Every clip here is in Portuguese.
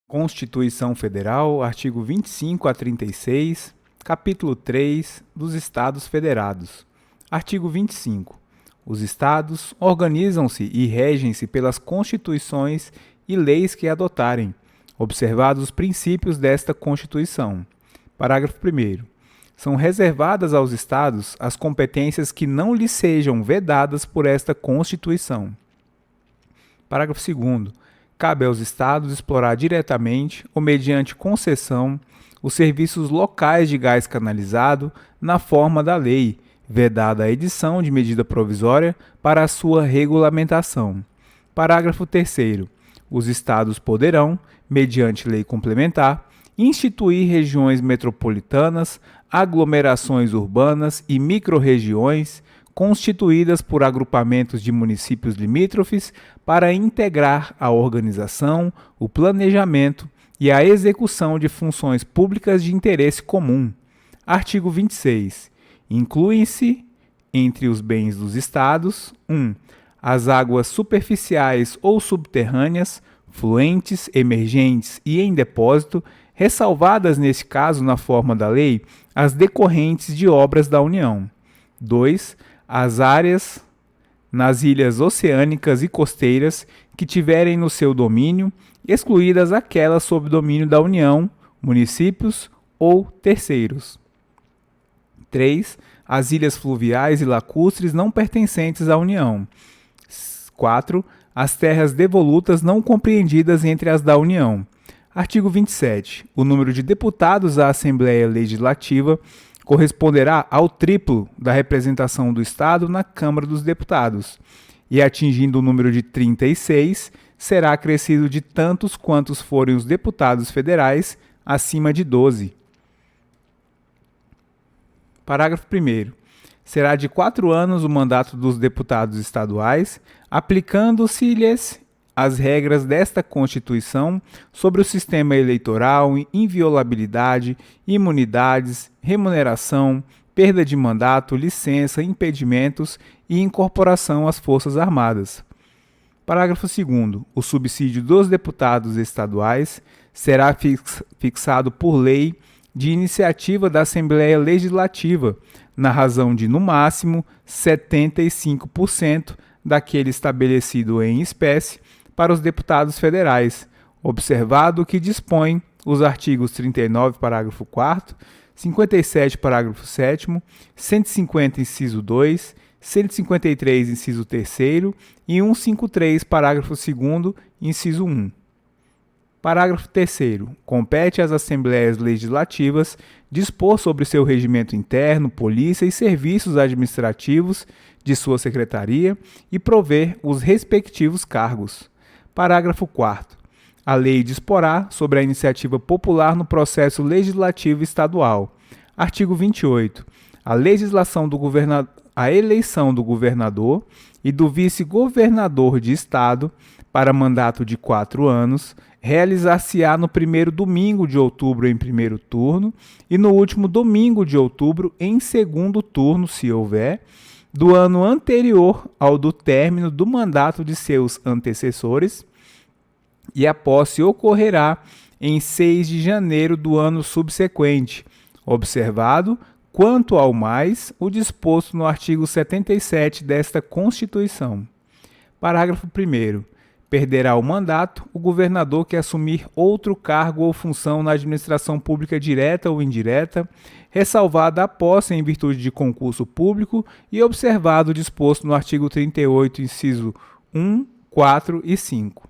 Constituição Federal, artigo 25 a 36, capítulo 3 dos Estados Federados. Artigo 25. Os Estados organizam-se e regem-se pelas constituições e leis que adotarem, observados os princípios desta Constituição. Parágrafo 1º. São reservadas aos Estados as competências que não lhes sejam vedadas por esta Constituição. Parágrafo 2º. Cabe aos Estados explorar diretamente ou mediante concessão os serviços locais de gás canalizado na forma da lei, vedada a edição de medida provisória para a sua regulamentação. Parágrafo 3º. Os Estados poderão, mediante lei complementar, instituir regiões metropolitanas, aglomerações urbanas e microrregiões constituídas por agrupamentos de municípios limítrofes para integrar a organização, o planejamento e a execução de funções públicas de interesse comum. Artigo 26. Incluem-se, entre os bens dos Estados, 1. As águas superficiais ou subterrâneas, fluentes, emergentes e em depósito, ressalvadas nesse caso na forma da lei, as decorrentes de obras da União. 2. As áreas nas ilhas oceânicas e costeiras que tiverem no seu domínio, excluídas aquelas sob domínio da União, municípios ou terceiros. 3. As ilhas fluviais e lacustres não pertencentes à União. 4. As terras devolutas não compreendidas entre as da União. Artigo 27. O número de deputados à Assembleia Legislativa corresponderá ao triplo da representação do Estado na Câmara dos Deputados, e atingindo o número de 36, será acrescido de tantos quantos forem os deputados federais, acima de 12. Parágrafo 1º. Será de 4 anos o mandato dos deputados estaduais, aplicando-se-lhes as regras desta Constituição sobre o sistema eleitoral, inviolabilidade, imunidades, remuneração, perda de mandato, licença, impedimentos e incorporação às Forças Armadas. Parágrafo 2º. O subsídio dos deputados estaduais será fixado por lei de iniciativa da Assembleia Legislativa, na razão de, no máximo, 75% daquele estabelecido em espécie para os deputados federais, observado o que dispõe os artigos 39, parágrafo 4º, 57, parágrafo 7º, 150, inciso 2, 153, inciso 3º e 153, parágrafo 2º, inciso 1. Parágrafo 3º. Compete às Assembleias Legislativas dispor sobre seu regimento interno, polícia e serviços administrativos de sua secretaria e prover os respectivos cargos. Parágrafo 4º. A lei disporá sobre a iniciativa popular no processo legislativo estadual. Artigo 28. A eleição do governador e do vice-governador de estado para mandato de 4 anos realizar-se-á no primeiro domingo de outubro em primeiro turno e no último domingo de outubro em segundo turno, se houver, do ano anterior ao do término do mandato de seus antecessores, e a posse ocorrerá em 6 de janeiro do ano subsequente, observado, quanto ao mais, o disposto no artigo 77 desta Constituição. Parágrafo 1º. Perderá o mandato o governador que assumir outro cargo ou função na administração pública direta ou indireta, ressalvada a posse em virtude de concurso público e observado o disposto no artigo 38, inciso 1, 4 e 5.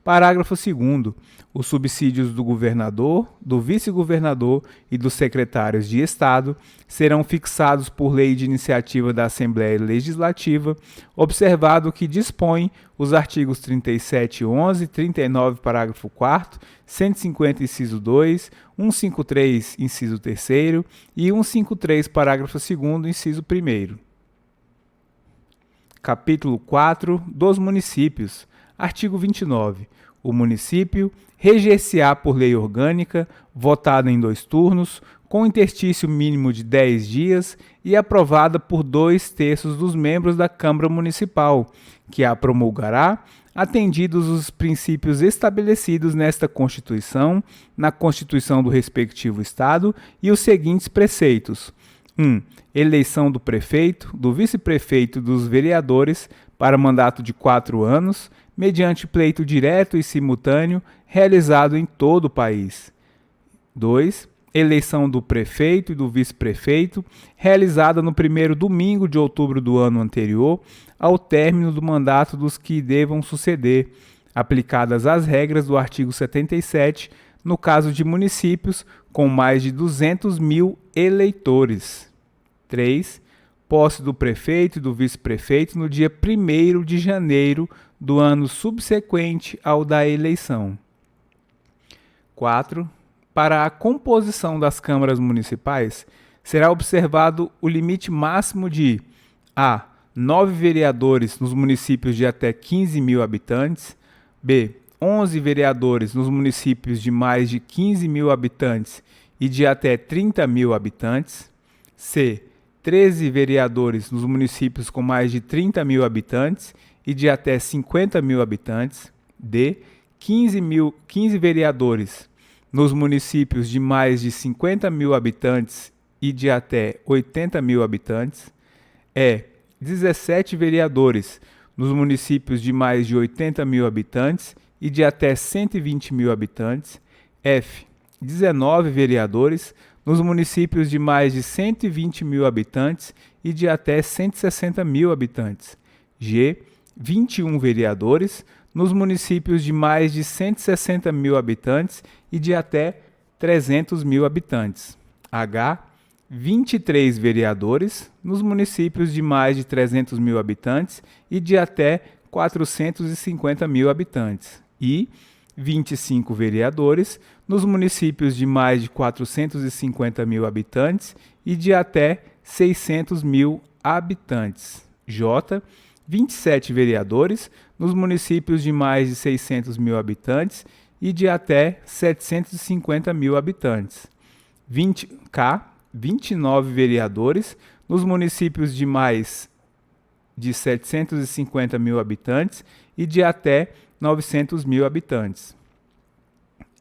Parágrafo 2º. Os subsídios do governador, do vice-governador e dos secretários de Estado serão fixados por lei de iniciativa da Assembleia Legislativa, observado o que dispõe os artigos 37, 11, 39, parágrafo 4º, 150, inciso 2, 153, inciso 3º e 153, parágrafo 2º, inciso 1º. Capítulo 4 dos municípios. Artigo 29. O município reger-se-á por lei orgânica, votada em 2 turnos, com interstício mínimo de 10 dias e aprovada por 2/3 dos membros da Câmara Municipal, que a promulgará atendidos os princípios estabelecidos nesta Constituição, na Constituição do respectivo Estado, e os seguintes preceitos: 1. Eleição do prefeito, do vice-prefeito e dos vereadores para mandato de 4 anos, mediante pleito direto e simultâneo, realizado em todo o país. 2. Eleição do prefeito e do vice-prefeito, realizada no primeiro domingo de outubro do ano anterior ao término do mandato dos que devam suceder, aplicadas as regras do artigo 77, no caso de municípios com mais de 200 mil eleitores. 3. Posse do prefeito e do vice-prefeito no dia 1º de janeiro do ano subsequente ao da eleição. 4. Para a composição das câmaras municipais, será observado o limite máximo de a. 9 vereadores nos municípios de até 15 mil habitantes, b. 11 vereadores nos municípios de mais de 15 mil habitantes e de até 30 mil habitantes, c. 13 vereadores nos municípios com mais de 30 mil habitantes e de até 50 mil habitantes, d. 15 vereadores nos municípios de mais de 50 mil habitantes e de até 80 mil habitantes, e. 17 vereadores nos municípios de mais de 80 mil habitantes e de até 120 mil habitantes, f. 19 vereadores nos municípios de mais de 120 mil habitantes e de até 160 mil habitantes, g. 21 vereadores nos municípios de mais de 160 mil habitantes e de até 300 mil habitantes, h. 23 vereadores nos municípios de mais de 300 mil habitantes e de até 450 mil habitantes, e 25 vereadores nos municípios de mais de 450 mil habitantes e de até 600 mil habitantes, j. 27 vereadores nos municípios de mais de 600 mil habitantes e de até 750 mil habitantes, k. 29 vereadores nos municípios de mais de 750 mil habitantes e de até 900 mil habitantes.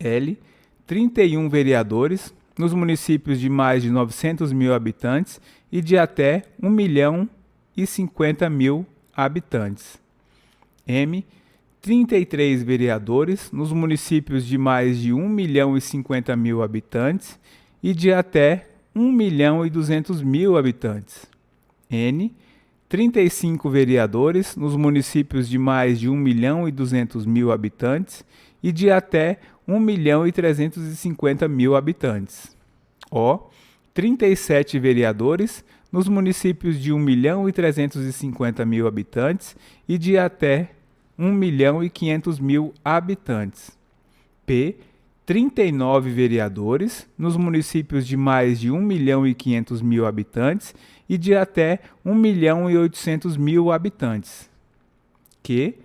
L. 31 vereadores nos municípios de mais de 900 mil habitantes e de até 1.050.000 habitantes. M. 33 vereadores nos municípios de mais de 1.050.000 habitantes e de até 1.200.000 habitantes. N. 35 vereadores nos municípios de mais de 1.200.000 habitantes e de até 1.350.000 habitantes. O. 37 vereadores nos municípios de 1.350.000 habitantes e de até 1.500.000 habitantes. P. 39 vereadores nos municípios de mais de 1.500.000 habitantes e de até 1.800.000 habitantes. Q.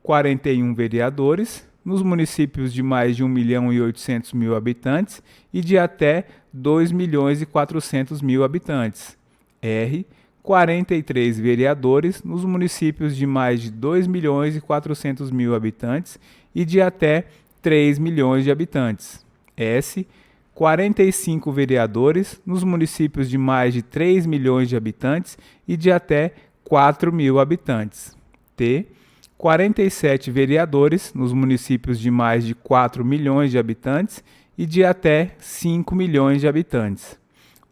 41 vereadores nos municípios de mais de 1.800.000 habitantes e de até 2.400.000 habitantes. R. 43 vereadores nos municípios de mais de 2.400.000 habitantes e de até 3 milhões de habitantes. S. 45 vereadores nos municípios de mais de 3 milhões de habitantes e de até 4.000 habitantes. T. 47 vereadores nos municípios de mais de 4 milhões de habitantes e de até 5 milhões de habitantes.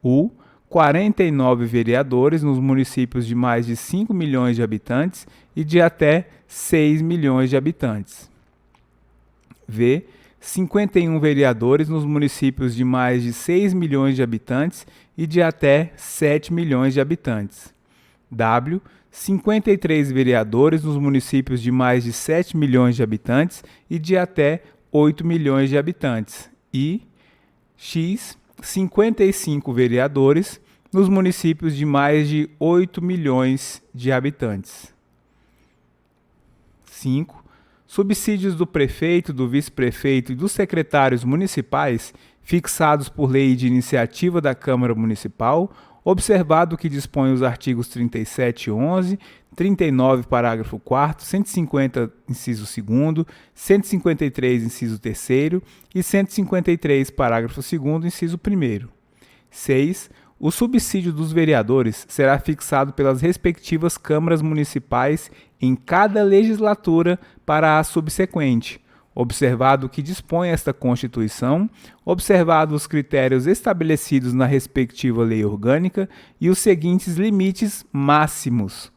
U. 49 vereadores nos municípios de mais de 5 milhões de habitantes e de até 6 milhões de habitantes. V. 51 vereadores nos municípios de mais de 6 milhões de habitantes e de até 7 milhões de habitantes. W. 53 vereadores nos municípios de mais de 7 milhões de habitantes e de até 8 milhões de habitantes. E X. 55 vereadores nos municípios de mais de 8 milhões de habitantes. 5. Subsídios do prefeito, do vice-prefeito e dos secretários municipais fixados por lei de iniciativa da Câmara Municipal observado o que dispõe os artigos 37 e 11, 39, parágrafo 4º, 150, inciso 2º, 153, inciso 3º e 153, parágrafo 2º, inciso 1º. 6. O subsídio dos vereadores será fixado pelas respectivas câmaras municipais em cada legislatura para a subsequente, observado o que dispõe esta Constituição, observados os critérios estabelecidos na respectiva lei orgânica e os seguintes limites máximos.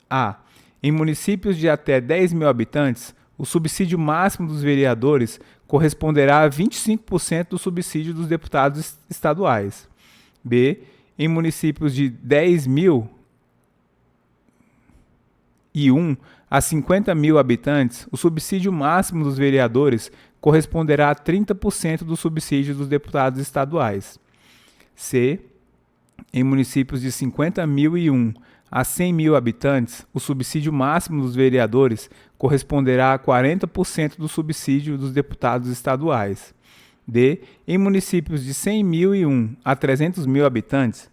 A. Em municípios de até 10 mil habitantes, o subsídio máximo dos vereadores corresponderá a 25% do subsídio dos deputados estaduais. B. Em municípios de 10.001 a 50 mil habitantes, o subsídio máximo dos vereadores corresponderá a 30% do subsídio dos deputados estaduais. C. Em municípios de 50.001 a 100 mil habitantes, o subsídio máximo dos vereadores corresponderá a 40% do subsídio dos deputados estaduais. D. Em municípios de 100.001 a 300 mil habitantes,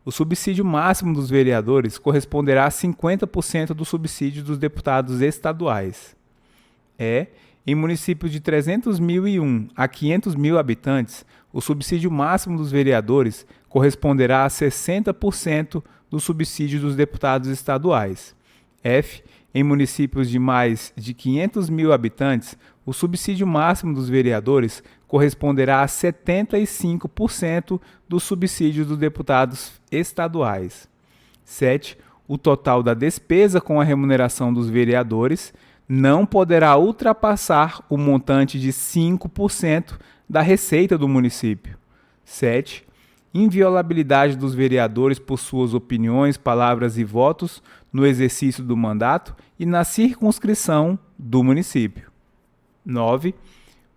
o subsídio máximo dos vereadores corresponderá a 50% do subsídio dos deputados estaduais. E. Em municípios de 300.001 a 500 mil habitantes, o subsídio máximo dos vereadores corresponderá a 60% do subsídio dos deputados estaduais. F. Em municípios de mais de 500 mil habitantes, o subsídio máximo dos vereadores corresponderá a 75% do subsídio dos deputados estaduais. 7. O total da despesa com a remuneração dos vereadores não poderá ultrapassar o montante de 5% da receita do município. 7. Inviolabilidade dos vereadores por suas opiniões, palavras e votos no exercício do mandato e na circunscrição do município. 9.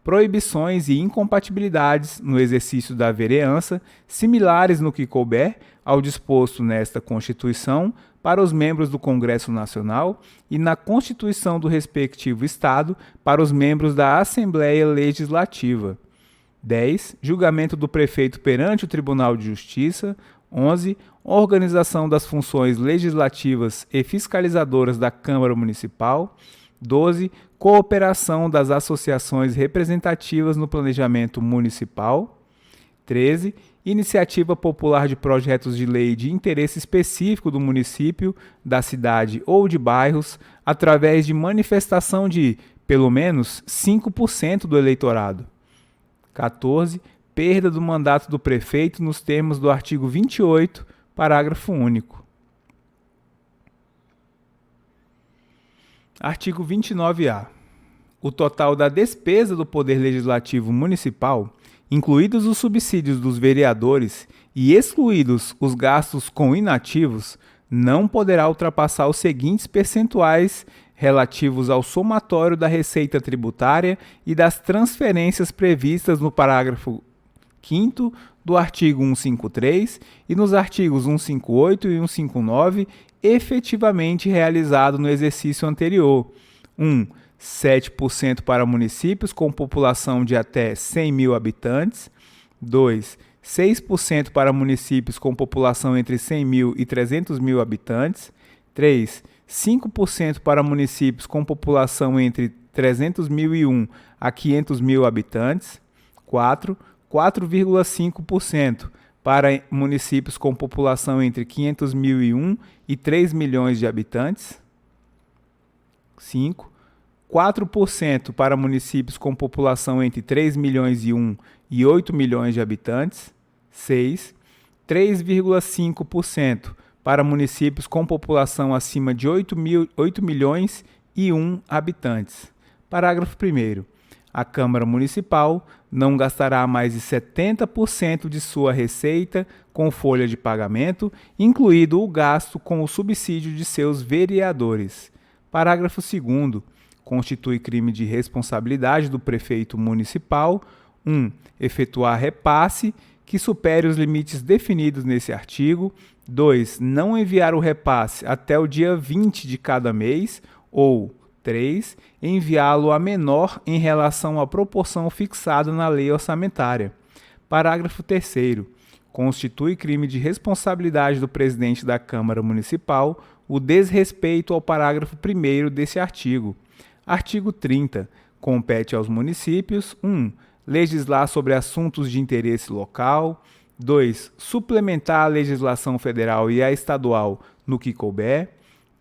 Proibições e incompatibilidades no exercício da vereança, similares no que couber ao disposto nesta Constituição para os membros do Congresso Nacional e na Constituição do respectivo Estado para os membros da Assembleia Legislativa. 10. Julgamento do prefeito perante o Tribunal de Justiça. 11. Organização das funções legislativas e fiscalizadoras da Câmara Municipal. 12. Cooperação das associações representativas no planejamento municipal. 13. Iniciativa popular de projetos de lei de interesse específico do município, da cidade ou de bairros, através de manifestação de, pelo menos, 5% do eleitorado. 14. Perda do mandato do prefeito nos termos do artigo 28, parágrafo único. Artigo 29-A. O total da despesa do Poder Legislativo Municipal, incluídos os subsídios dos vereadores e excluídos os gastos com inativos, não poderá ultrapassar os seguintes percentuais relativos ao somatório da receita tributária e das transferências previstas no parágrafo 5º do artigo 153 e nos artigos 158 e 159, efetivamente realizado no exercício anterior. 7% para municípios com população de até 100 mil habitantes. 2. 6% para municípios com população entre 100 mil e 300 mil habitantes. 3. 5% para municípios com população entre 300.001 a 500 mil habitantes. 4. 4,5% para municípios com população entre 500.001 e 3 milhões de habitantes. 5. 4% para municípios com população entre 3 milhões e 1 e 8 milhões de habitantes. 6. 3,5% para municípios com população acima de 8 milhões e 1 habitantes. Parágrafo 1º. A Câmara Municipal não gastará mais de 70% de sua receita com folha de pagamento, incluído o gasto com o subsídio de seus vereadores. Parágrafo 2º. Constitui crime de responsabilidade do prefeito municipal. Efetuar repasse que supere os limites definidos nesse artigo. 2. Não enviar o repasse até o dia 20 de cada mês. Ou 3. Enviá-lo a menor em relação à proporção fixada na lei orçamentária. Parágrafo 3º. constitui crime de responsabilidade do presidente da Câmara Municipal o desrespeito ao parágrafo 1º desse artigo. Artigo 30. Compete aos municípios: 1. Legislar sobre assuntos de interesse local. 2. Suplementar a legislação federal e a estadual no que couber.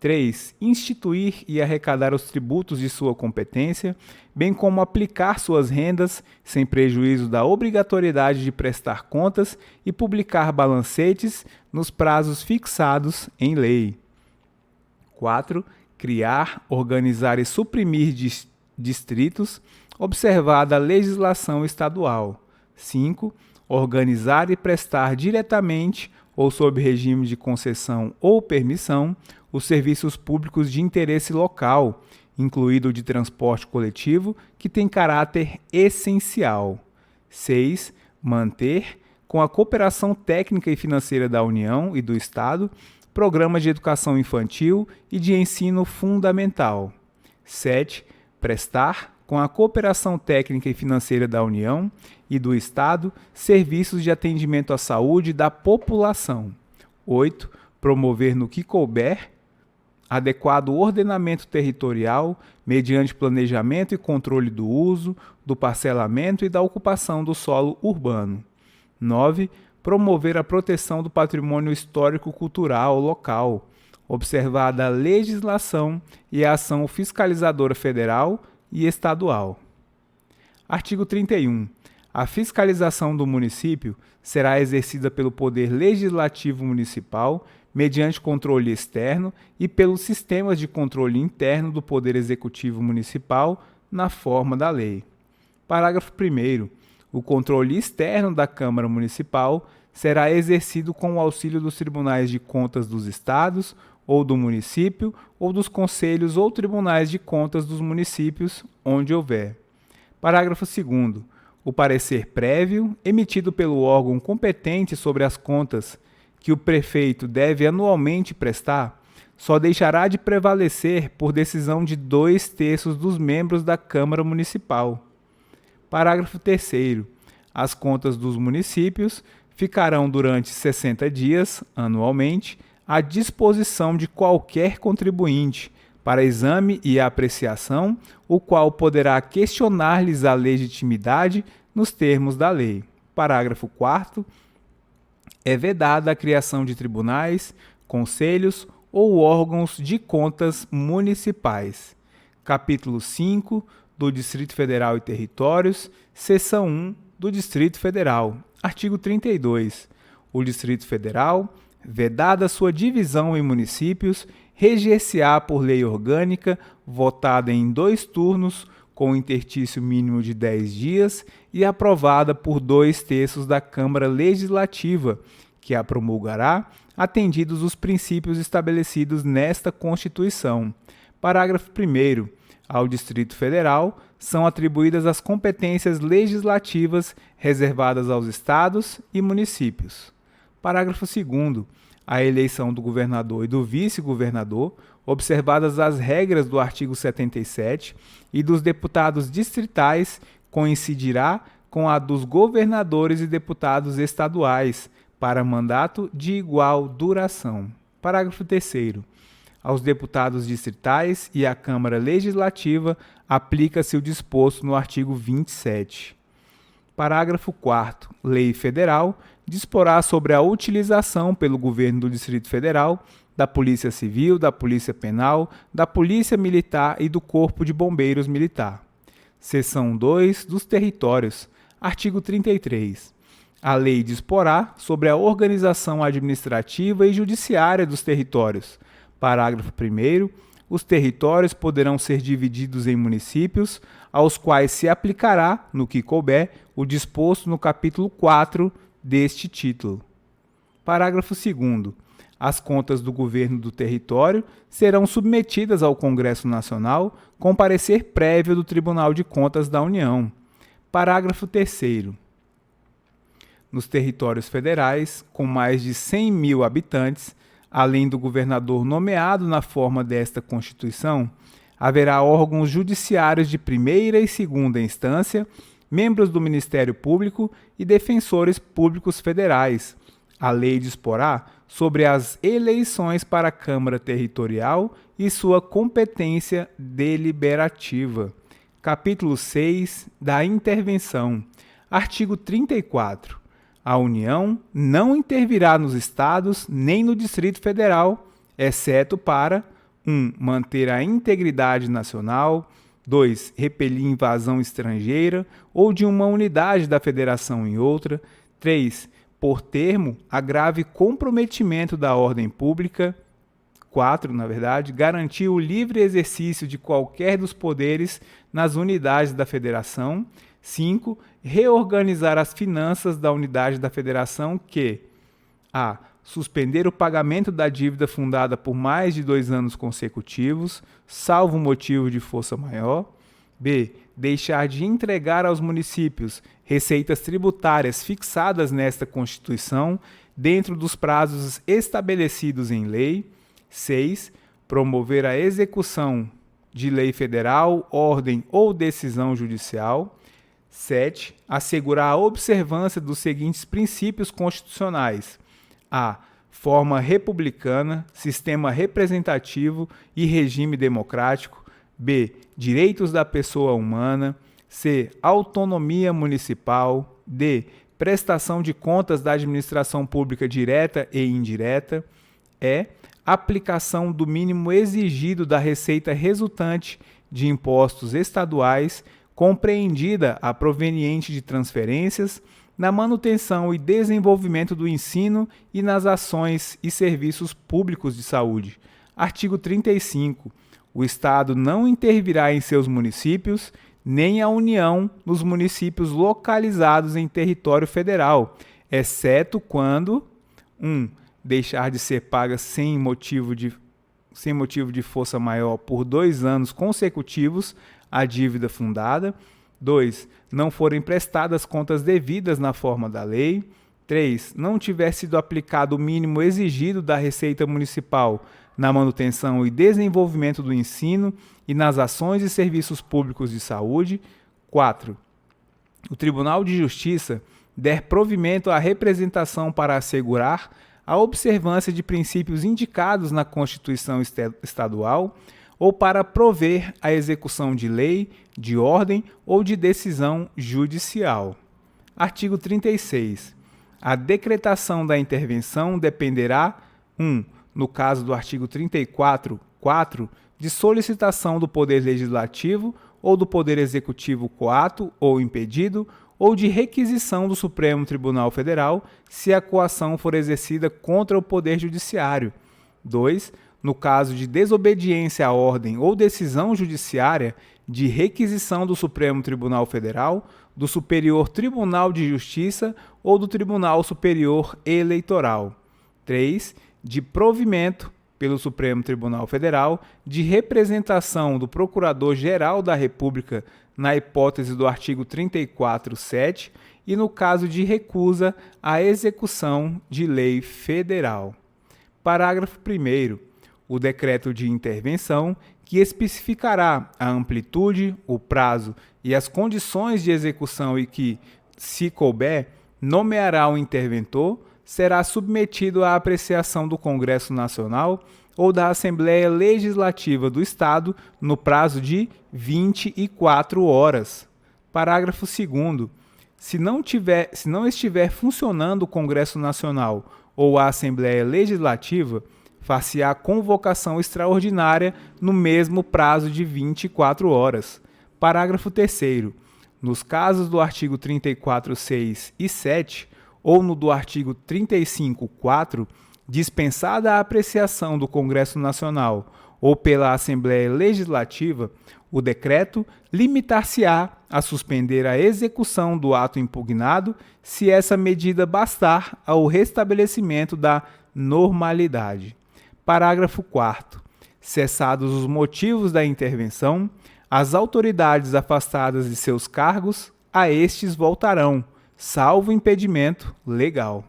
3. Instituir e arrecadar os tributos de sua competência, bem como aplicar suas rendas, sem prejuízo da obrigatoriedade de prestar contas e publicar balancetes nos prazos fixados em lei. 4. Criar, organizar e suprimir distritos, observada a legislação estadual. 5. Organizar e prestar diretamente ou sob regime de concessão ou permissão os serviços públicos de interesse local, incluído o de transporte coletivo, que tem caráter essencial. 6. Manter, com a cooperação técnica e financeira da União e do Estado, programas de educação infantil e de ensino fundamental. 7. Prestar, com a cooperação técnica e financeira da União e do Estado, serviços de atendimento à saúde da população. 8. Promover no que couber adequado ordenamento territorial, mediante planejamento e controle do uso, do parcelamento e da ocupação do solo urbano. 9. Promover a proteção do patrimônio histórico-cultural local, observada a legislação e a ação fiscalizadora federal e estadual. Artigo 31. A fiscalização do município será exercida pelo Poder Legislativo Municipal, mediante controle externo e pelos sistemas de controle interno do Poder Executivo Municipal, na forma da lei. Parágrafo 1º. O controle externo da Câmara Municipal será exercido com o auxílio dos tribunais de contas dos estados ou do município ou dos conselhos ou tribunais de contas dos municípios, onde houver. Parágrafo 2º. O parecer prévio, emitido pelo órgão competente sobre as contas que o prefeito deve anualmente prestar, só deixará de prevalecer por decisão de 2/3 dos membros da Câmara Municipal. Parágrafo 3º. As contas dos municípios ficarão durante 60 dias, anualmente, à disposição de qualquer contribuinte, para exame e apreciação, o qual poderá questionar-lhes a legitimidade nos termos da lei. Parágrafo 4º. É vedada a criação de tribunais, conselhos ou órgãos de contas municipais. Capítulo 5 do Distrito Federal e Territórios, seção 1 do Distrito Federal. Artigo 32. O Distrito Federal, vedada sua divisão em municípios, reger-se-á por lei orgânica, votada em 2 turnos, com interstício mínimo de 10 dias e aprovada por 2/3 da Câmara Legislativa, que a promulgará, atendidos os princípios estabelecidos nesta Constituição. Parágrafo 1º. Ao Distrito Federal são atribuídas as competências legislativas reservadas aos estados e municípios. Parágrafo 2º. A eleição do governador e do vice-governador, observadas as regras do artigo 77, e dos deputados distritais, coincidirá com a dos governadores e deputados estaduais, para mandato de igual duração. Parágrafo 3º. Aos deputados distritais e à Câmara Legislativa aplica-se o disposto no artigo 27. Parágrafo 4º. Lei Federal disporá sobre a utilização pelo Governo do Distrito Federal da Polícia Civil, da Polícia Penal, da Polícia Militar e do Corpo de Bombeiros Militar. Seção 2 dos Territórios. Artigo 33. A lei disporá sobre a organização administrativa e judiciária dos territórios. Parágrafo 1º. Os territórios poderão ser divididos em municípios, aos quais se aplicará, no que couber, o disposto no capítulo 4 deste título. Parágrafo 2º. As contas do governo do território serão submetidas ao Congresso Nacional com parecer prévio do Tribunal de Contas da União. Parágrafo 3º. Nos territórios federais, com mais de 100.000 habitantes, além do governador nomeado na forma desta Constituição, haverá órgãos judiciários de primeira e segunda instância, membros do Ministério Público e defensores públicos federais, A lei disporá sobre as eleições para a Câmara Territorial e sua competência deliberativa. Capítulo 6 da Intervenção. Artigo 34. A União não intervirá nos Estados nem no Distrito Federal, exceto para 1. Manter a integridade nacional. 2. Repelir invasão estrangeira ou de uma unidade da Federação em outra. 3. Por termo a grave comprometimento da ordem pública. 4. Garantir o livre exercício de qualquer dos poderes nas unidades da Federação. 5. Reorganizar as finanças da unidade da Federação que a. Suspender o pagamento da dívida fundada por mais de 2 anos consecutivos, salvo motivo de força maior. B. Deixar de entregar aos municípios receitas tributárias fixadas nesta Constituição dentro dos prazos estabelecidos em lei. 6. Promover a execução de lei federal, ordem ou decisão judicial. 7. Assegurar a observância dos seguintes princípios constitucionais: a. Forma republicana, sistema representativo e regime democrático. B. Direitos da pessoa humana. C. Autonomia municipal. D. Prestação de contas da administração pública direta e indireta. E. Aplicação do mínimo exigido da receita resultante de impostos estaduais, compreendida a proveniente de transferências, na manutenção e desenvolvimento do ensino e nas ações e serviços públicos de saúde. Artigo 35. O Estado não intervirá em seus municípios, nem a União nos municípios localizados em território federal, exceto quando 1. Deixar de ser paga sem motivo de força maior por 2 anos consecutivos a dívida fundada. 2. Não forem prestadas contas devidas na forma da lei. 3. Não tiver sido aplicado o mínimo exigido da Receita Municipal na manutenção e desenvolvimento do ensino e nas ações e serviços públicos de saúde. 4. O Tribunal de Justiça der provimento à representação para assegurar a observância de princípios indicados na Constituição Estadual ou para prover a execução de lei, de ordem ou de decisão judicial. Artigo 36. A decretação da intervenção dependerá 1. No caso do artigo 34.4, de solicitação do Poder Legislativo ou do Poder Executivo coato ou impedido, ou de requisição do Supremo Tribunal Federal, se a coação for exercida contra o Poder Judiciário. 2. No caso de desobediência à ordem ou decisão judiciária, de requisição do Supremo Tribunal Federal, do Superior Tribunal de Justiça ou do Tribunal Superior Eleitoral. 3. De provimento, pelo Supremo Tribunal Federal, de representação do Procurador-Geral da República na hipótese do artigo 34.7 e no caso de recusa à execução de lei federal. Parágrafo 1º. O decreto de intervenção, que especificará a amplitude, o prazo e as condições de execução e que, se couber, nomeará o interventor, será submetido à apreciação do Congresso Nacional ou da Assembleia Legislativa do Estado no prazo de 24 horas. Parágrafo 2º. Se não estiver funcionando o Congresso Nacional ou a Assembleia Legislativa, far-se-á convocação extraordinária no mesmo prazo de 24 horas. Parágrafo 3º. Nos casos do artigo 34.6 e 7, ou no do artigo 35.4, dispensada a apreciação do Congresso Nacional ou pela Assembleia Legislativa, o decreto limitar-se-á a suspender a execução do ato impugnado se essa medida bastar ao restabelecimento da normalidade. Parágrafo 4º. Cessados os motivos da intervenção, as autoridades afastadas de seus cargos a estes voltarão, salvo impedimento legal.